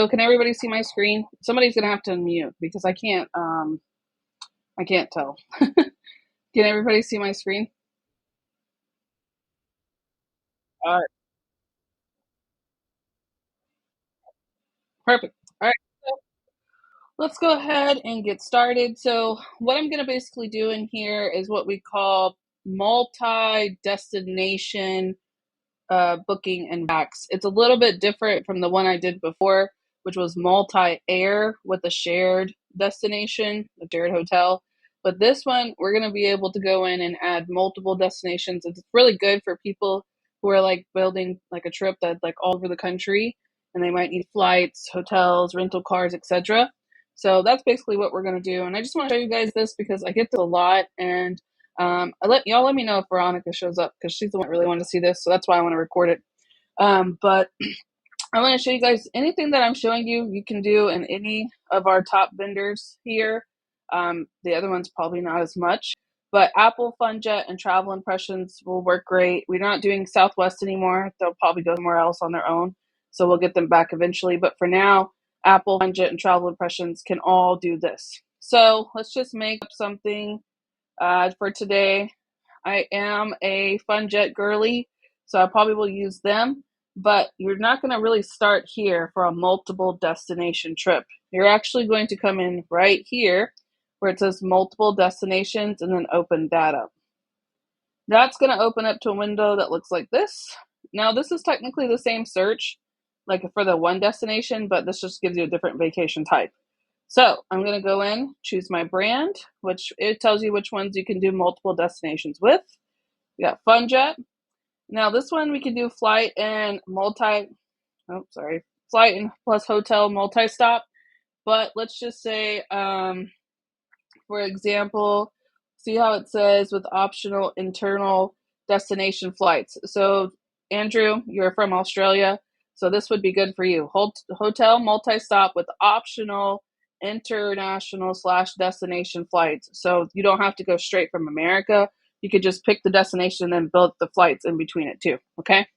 So can everybody see my screen? Somebody's gonna have to unmute because I can't tell. Can everybody see my screen? All right, perfect. All right, so let's go ahead and get started. So what I'm gonna basically do in here is what we call multi-destination booking and VAX. It's a little bit different from the one I did before, which was multi-air with a shared destination, a shared hotel. But this one, we're going to be able to go in and add multiple destinations. It's really good for people who are like building like a trip that like all over the country, and they might need flights, hotels, rental cars, etc. So that's basically what we're going to do. And I just want to show you guys this because I get this a lot, and let me know if Veronica shows up because she's the one that really wanted to see this, so that's why I want to record it. But I want to show you guys anything that I'm showing you. You can do in any of our top vendors here. The other ones probably not as much, but Apple, FunJet, and Travel Impressions will work great. We're not doing Southwest anymore; they'll probably go somewhere else on their own, so we'll get them back eventually. But for now, Apple, FunJet, and Travel Impressions can all do this. So let's just make up something for today. I am a FunJet girly, so I probably will use them, but you're not going to really start here for a multiple destination trip. You're actually going to come in right here where it says multiple destinations and then open that up. That's going to open up to a window that looks like this. Now, this is technically the same search like for the one destination, but this just gives you a different vacation type. So I'm going to go in, choose my brand, which it tells you which ones you can do multiple destinations with. We got FunJet. Now this one we can do flight and flight and plus hotel multi-stop. But let's just say, for example, see how it says with optional internal destination flights. So Andrew, you're from Australia, so this would be good for you. Hotel multi-stop with optional international / destination flights. So you don't have to go straight from America. You could just pick the destination and then build the flights in between it too. Okay.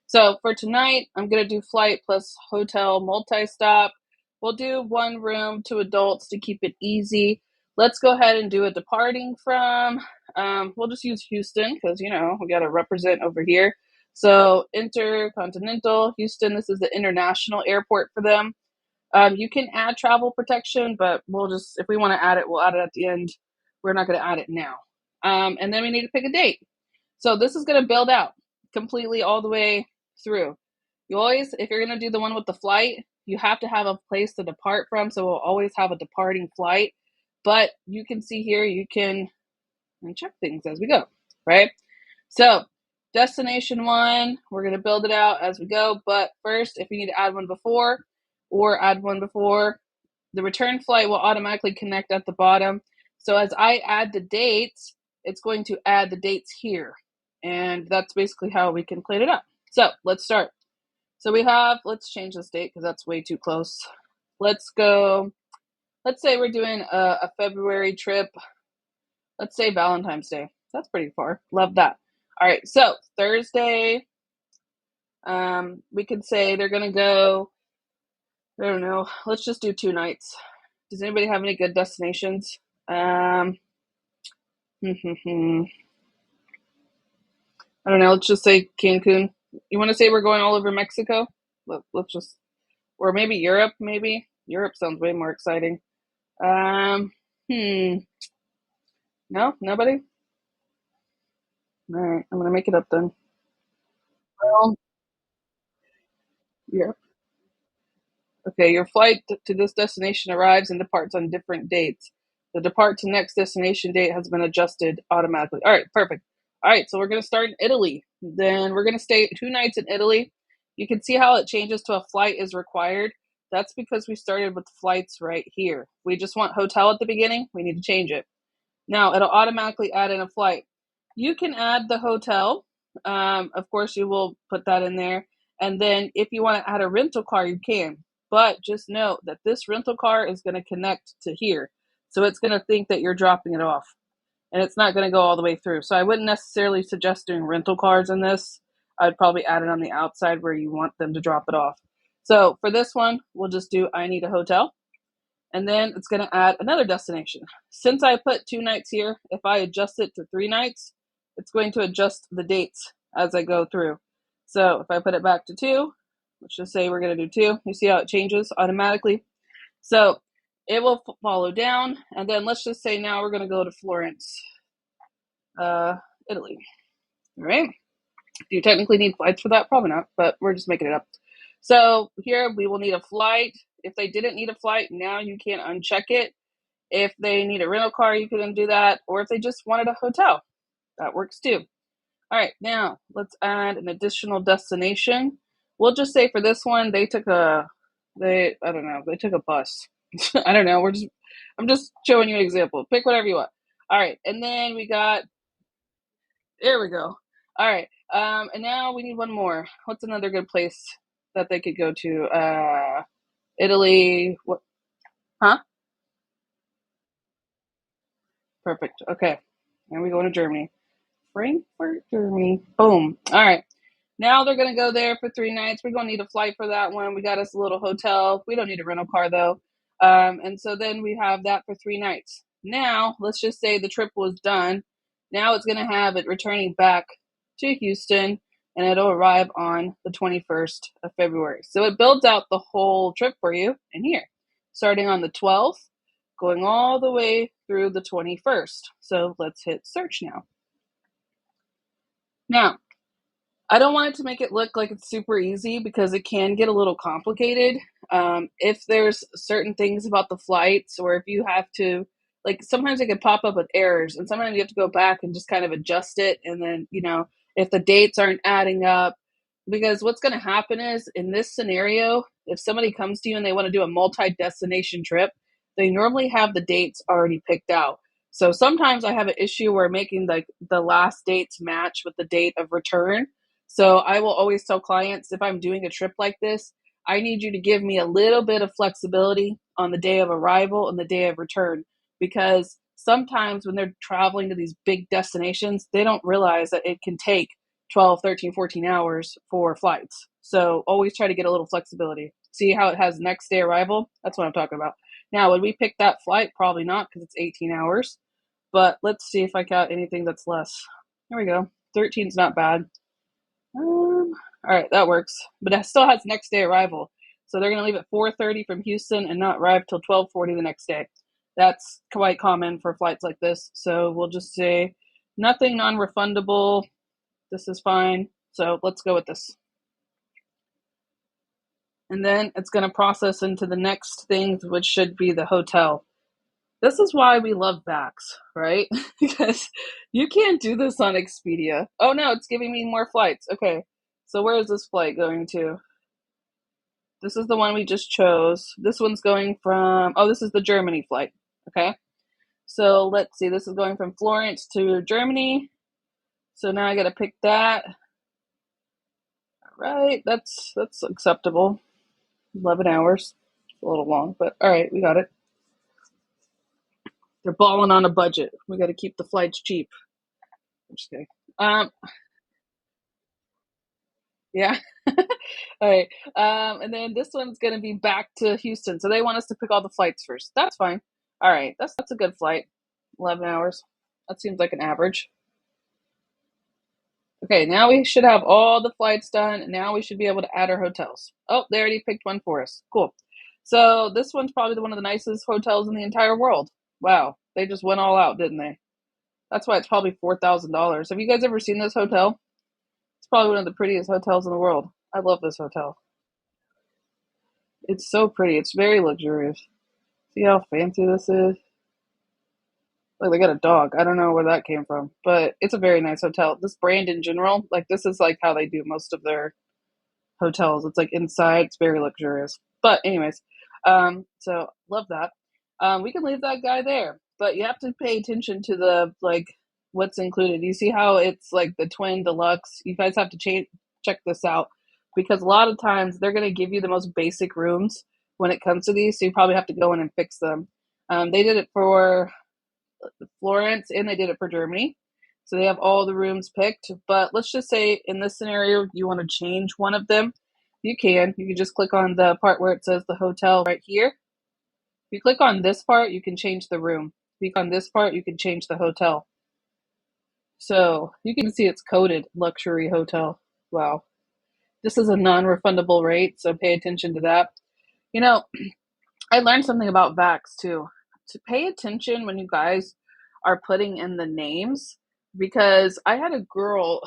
So for tonight, I'm going to do flight plus hotel multi-stop. We'll do one room to adults to keep it easy. Let's go ahead and do a departing from, we'll just use Houston because, you know, we got to represent over here. So Intercontinental Houston, this is the international airport for them. You can add travel protection, but we'll just, if we want to add it, we'll add it at the end. We're not going to add it now. And then we need to pick a date. So this is going to build out completely all the way through. You always, if you're going to do the one with the flight, you have to have a place to depart from. So we'll always have a departing flight. But you can see here, you can check things as we go, right? So destination one, we're going to build it out as we go. But first, if you need to add one before, the return flight will automatically connect at the bottom. So as I add the dates, it's going to add the dates here. And that's basically how we can plan it up. So let's start. So we have, let's change this date because that's way too close. Let's say we're doing a February trip. Let's say Valentine's Day. That's pretty far. Love that. All right, so Thursday, we could say they're going to go, I don't know, let's just do 2 nights. Does anybody have any good destinations? I don't know, let's just say Cancun. You want to say we're going all over Mexico? Let's just, or maybe Europe, maybe. Europe sounds way more exciting. No, nobody? All right, I'm going to make it up then. Well, Europe. Okay, your flight to this destination arrives and departs on different dates. The depart to next destination date has been adjusted automatically. All right, perfect. All right, so we're going to start in Italy. Then we're going to stay 2 nights in Italy. You can see how it changes to a flight is required. That's because we started with flights right here. We just want hotel at the beginning. We need to change it. Now, it'll automatically add in a flight. You can add the hotel. Of course, you will put that in there. And then if you want to add a rental car, you can. But just note that this rental car is going to connect to here. So it's going to think that you're dropping it off. And it's not going to go all the way through. So I wouldn't necessarily suggest doing rental cars in this. I'd probably add it on the outside where you want them to drop it off. So for this one, we'll just do I need a hotel. And then it's going to add another destination. Since I put 2 nights here, if I adjust it to 3 nights, it's going to adjust the dates as I go through. So if I put it back to 2, let's just say we're going to do 2. You see how it changes automatically? So it will follow down. And then let's just say now we're going to go to Florence, Italy. All right. Do you technically need flights for that? Probably not, but we're just making it up. So here we will need a flight. If they didn't need a flight, now you can uncheck it. If they need a rental car, you can do that. Or if they just wanted a hotel, that works too. All right, now let's add an additional destination. We'll just say for this one, they took a bus. I don't know. I'm just showing you an example. Pick whatever you want. All right, and then there we go. All right, and now we need one more. What's another good place that they could go to? Italy. What? Huh? Perfect. Okay, and we go to Germany. Frankfurt, Germany. Boom. All right. Now they're going to go there for 3 nights. We're going to need a flight for that one. We got us a little hotel. We don't need a rental car, though. And so then we have that for 3 nights. Now, let's just say the trip was done. Now it's going to have it returning back to Houston, and it'll arrive on the 21st of February. So it builds out the whole trip for you in here, starting on the 12th, going all the way through the 21st. So let's hit search now. Now, I don't want it to make it look like it's super easy because it can get a little complicated. If there's certain things about the flights, or if you have to, like, sometimes it can pop up with errors, and sometimes you have to go back and just kind of adjust it. And then, if the dates aren't adding up, because what's going to happen is in this scenario, if somebody comes to you and they want to do a multi-destination trip, they normally have the dates already picked out. So sometimes I have an issue where making the last dates match with the date of return. So I will always tell clients, if I'm doing a trip like this, I need you to give me a little bit of flexibility on the day of arrival and the day of return, because sometimes when they're traveling to these big destinations, they don't realize that it can take 12, 13, 14 hours for flights. So always try to get a little flexibility. See how it has next day arrival? That's what I'm talking about. Now, would we pick that flight? Probably not, because it's 18 hours. But let's see if I got anything that's less. There we go. 13 is not bad. All right, that works. But it still has next day arrival. So they're going to leave at 4:30 from Houston and not arrive till 12:40 the next day. That's quite common for flights like this. So we'll just say nothing non-refundable. This is fine. So let's go with this. And then it's going to process into the next thing, which should be the hotel. This is why we love VAX, right? Because you can't do this on Expedia. Oh no, it's giving me more flights. Okay, so where is this flight going to? This is the one we just chose. This one's going from, this is the Germany flight. Okay, so let's see. This is going from Florence to Germany. So now I got to pick that. All right, that's acceptable. 11 hours. It's a little long, but all right, we got it. They're balling on a budget. We got to keep the flights cheap. I'm just kidding. Yeah. All right. And then this one's going to be back to Houston. So they want us to pick all the flights first. That's fine. All right. That's a good flight. 11 hours. That seems like an average. Okay. Now we should have all the flights done. Now we should be able to add our hotels. Oh, they already picked one for us. Cool. So this one's probably one of the nicest hotels in the entire world. Wow. They just went all out, didn't they? That's why it's probably $4,000. Have you guys ever seen this hotel? It's probably one of the prettiest hotels in the world. I love this hotel. It's so pretty. It's very luxurious. See how fancy this is? Like, they got a dog. I don't know where that came from, but it's a very nice hotel. This brand in general, like, this is like how they do most of their hotels. It's like inside, it's very luxurious. But anyways, so love that. We can leave that guy there, but you have to pay attention to the what's included. You see how it's like the twin deluxe. You guys have to check this out, because a lot of times they're going to give you the most basic rooms when it comes to these, so you probably have to go in and fix them. They did it for Florence and they did it for Germany. So they have all the rooms picked. But let's just say in this scenario, you want to change one of them. you can. You can just click on the part where it says the hotel right here. If you click on this part, you can change the room. If you click on this part, you can change the hotel. So you can see it's coded luxury hotel. Wow. This is a non-refundable rate, so pay attention to that. You know, I learned something about VAX too. To pay attention when you guys are putting in the names, because I had a girl,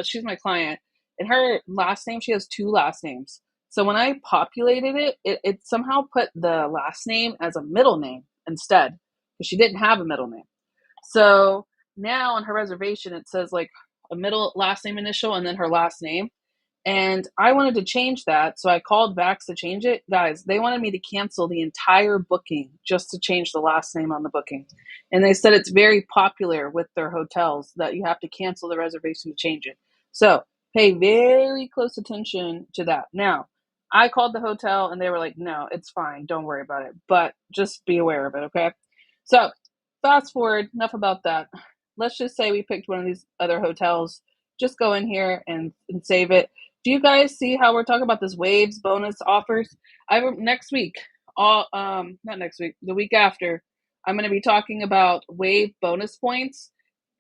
she's my client, and her last name, she has two last names. So when I populated it somehow put the last name as a middle name instead, because she didn't have a middle name. So now on her reservation, it says like a middle last name initial and then her last name. And I wanted to change that, so I called VAX to change it. Guys, they wanted me to cancel the entire booking just to change the last name on the booking. And they said it's very popular with their hotels that you have to cancel the reservation to change it. So pay very close attention to that. Now, I called the hotel and they were like, no, it's fine. Don't worry about it. But just be aware of it, okay? So fast forward, enough about that. Let's just say we picked one of these other hotels. Just go in here and save it. Do you guys see how we're talking about this waves bonus offers? Next week, not next week, the week after, I'm going to be talking about wave bonus points.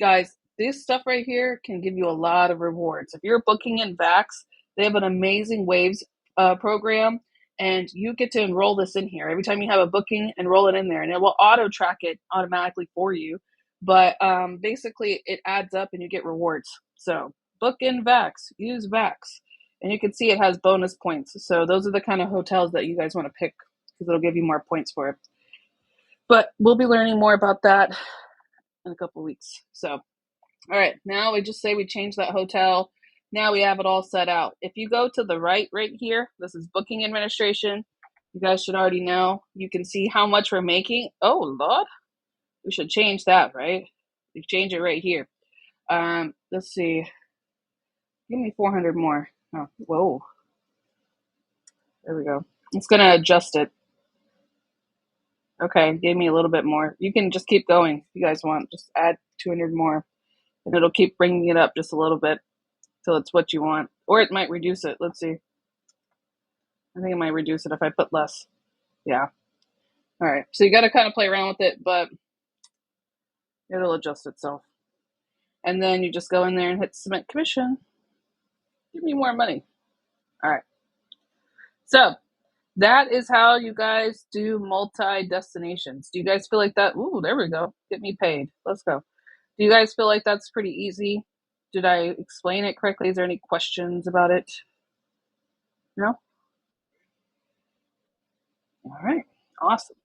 Guys, this stuff right here can give you a lot of rewards. If you're booking in VAX, they have an amazing waves program, and you get to enroll this in here. Every time you have a booking, enroll it in there, and it will auto track it automatically for you. But basically, it adds up and you get rewards. So book in VAX, use VAX. And you can see it has bonus points. So those are the kind of hotels that you guys want to pick because it'll give you more points for it. But we'll be learning more about that in a couple of weeks. So, all right, now we just say we changed that hotel. Now we have it all set out. If you go to the right here, this is booking administration. You guys should already know. You can see how much we're making. Oh, Lord. We should change that, right? We change it right here. Let's see. Give me 400 more. Oh, whoa. There we go. It's going to adjust it. Okay, gave me a little bit more. You can just keep going if you guys want. Just add 200 more, and it'll keep bringing it up just a little bit till it's what you want. Or it might reduce it. Let's see. I think it might reduce it if I put less. Yeah. All right. So you got to kind of play around with it, but it'll adjust itself. And then you just go in there and hit submit commission. Give me more money. All right. So that is how you guys do multi-destinations. Do you guys feel like that? Ooh, there we go. Get me paid. Let's go. Do you guys feel like that's pretty easy? Did I explain it correctly? Is there any questions about it? No? All right. Awesome.